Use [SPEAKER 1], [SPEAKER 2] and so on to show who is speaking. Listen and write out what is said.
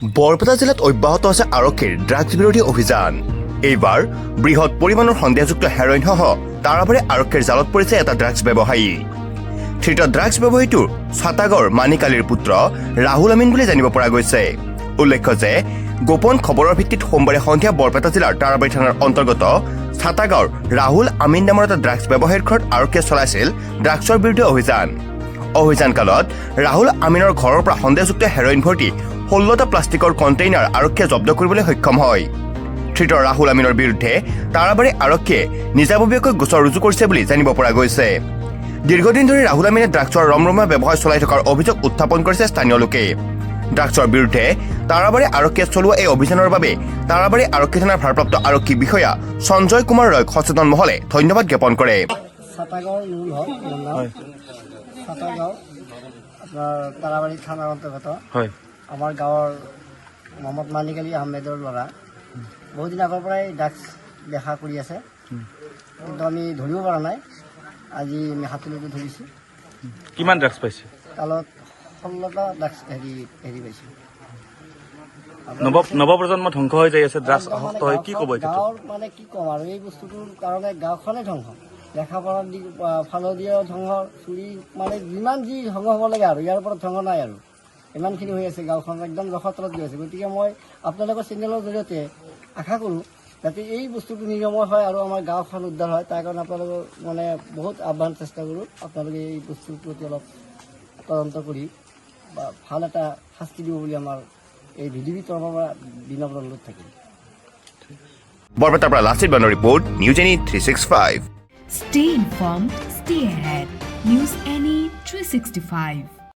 [SPEAKER 1] বৰপেটা জিলাত অব্যাহত আছে আৰক্ষীৰ ড্ৰাগছ বিৰোধী অভিযান। এইবাৰ বৃহৎ পৰিমাণৰ সন্দেহযুক্ত হেৰইনসহ তাৰাবাৰে আৰক্ষীৰ জালত পৰিছে এটা ড্ৰাগছ ব্যৱসায়ী। ধৃত ড্ৰাগছ ব্যৱসায়ীটোৰ ছাতাগড় মানিকালিৰ পুত্ৰ ৰাহুল আমিন বুলি জানিব পৰা গৈছে। উল্লেখ্য যে গোপন খবৰৰ ভিত্তিত সোমবাৰে সন্ধিয়া বৰপেটা জিলাৰ তাৰাবাৰী থানাৰ অন্তৰ্গত ছাতাগড়ৰ ৰাহুল আমিন নামৰ এটা ড্ৰাগছ ব্যৱসায়ীৰ ঘৰত আৰক্ষীয়ে চলাইছিল ড্ৰাগছৰ বিৰুদ্ধে অভিযান। অভিযানকালত ৰাহুল আমিনৰ ঘৰৰ পৰা সন্দেহযুক্ত হেৰইন ভৰ্তি 16টা প্লাষ্টিকৰ কণ্টেইনাৰ আৰক্ষীয়ে জব্দ কৰিবলৈ সক্ষম হয়। ধৃত ৰাহুল আমিনৰ বিৰুদ্ধে তাৰাবাৰী আৰক্ষীয়ে নিজাববীয়াকৈ গোচৰ ৰুজু কৰিছে বুলি জানিব পৰা গৈছে। দীৰ্ঘদিন ধৰি ৰাহুল আমিনে ড্ৰাগছৰ ৰমৰমা ব্যৱসায় চলাই থকাৰ অভিযোগ উত্থাপন কৰিছে স্থানীয় লোকে। ড্ৰাগছৰ বিৰুদ্ধে তাৰাবাৰী আৰক্ষীয়ে চলোৱা এই অভিযানৰ বাবে তাৰাবাৰী আৰক্ষী থানাৰ ভাৰপ্ৰাপ্ত আৰক্ষী বিষয়া সঞ্জয় কুমাৰ ৰয়ক সচেতন মহলে ধন্যবাদ জ্ঞাপন কৰে।
[SPEAKER 2] তাৰাবাৰী থানাৰ অন্তৰ্গত আমাৰ গাঁৱৰ মহম্মদ মানিক আলী আহমেদৰ ল'ৰা বহুদিন আগৰ পৰাই ড্ৰাগছ দেখা কৰি আছে, কিন্তু আমি ধৰিব পৰা নাই। আজি আমি হাতলৈকে ধৰিছোঁ।
[SPEAKER 3] কিমান ড্ৰাগছ পাইছে?
[SPEAKER 2] কালত 16টা ড্ৰাগছ হেৰি পাইছোঁ।
[SPEAKER 3] নৱপ্ৰজন্ম ধ্বংস হৈ যাই আছে, ড্ৰাগছ আসক্ত হৈ কি ক'ব?
[SPEAKER 2] গাঁৱৰ মানে কি ক'ম আৰু, এই বস্তুটোৰ কাৰণে গাঁওখনে ধ্বংস, দেখা পৰা ফালদীয় ধ্বংস, চুৰি, মানে যিমান যি ধ্বংস হ'ব লাগে আৰু ইয়াৰ ওপৰত ধ্বংস নাই আৰু ইমানখিনি হৈ আছে। গাঁওখন একদম জখতলত গৈ আছে। গতিকে মই আপোনালোকৰ চেনেলৰ জৰিয়তে আশা কৰোঁ যাতে এই বস্তুটো নিৰাময় হয় আৰু আমাৰ গাঁওখন উদ্ধাৰ হয়। তাৰ কাৰণে আপোনালোকৰ মানে বহুত আহ্বান চেষ্টা কৰোঁ, আপোনালোকে এই বস্তুৰ প্ৰতি অলপ তদন্ত কৰি বা ভাল এটা শাস্তি দিব বুলি আমাৰ এই ভিডিঅ'ৰ তৰফৰ পৰা বিনম্ৰ অনুৰোধ থাকিল।
[SPEAKER 1] বৰপেটাৰ পৰা লাচিত বানৰ report, news any 365।
[SPEAKER 4] Stay informed, stay ahead. News Any 365.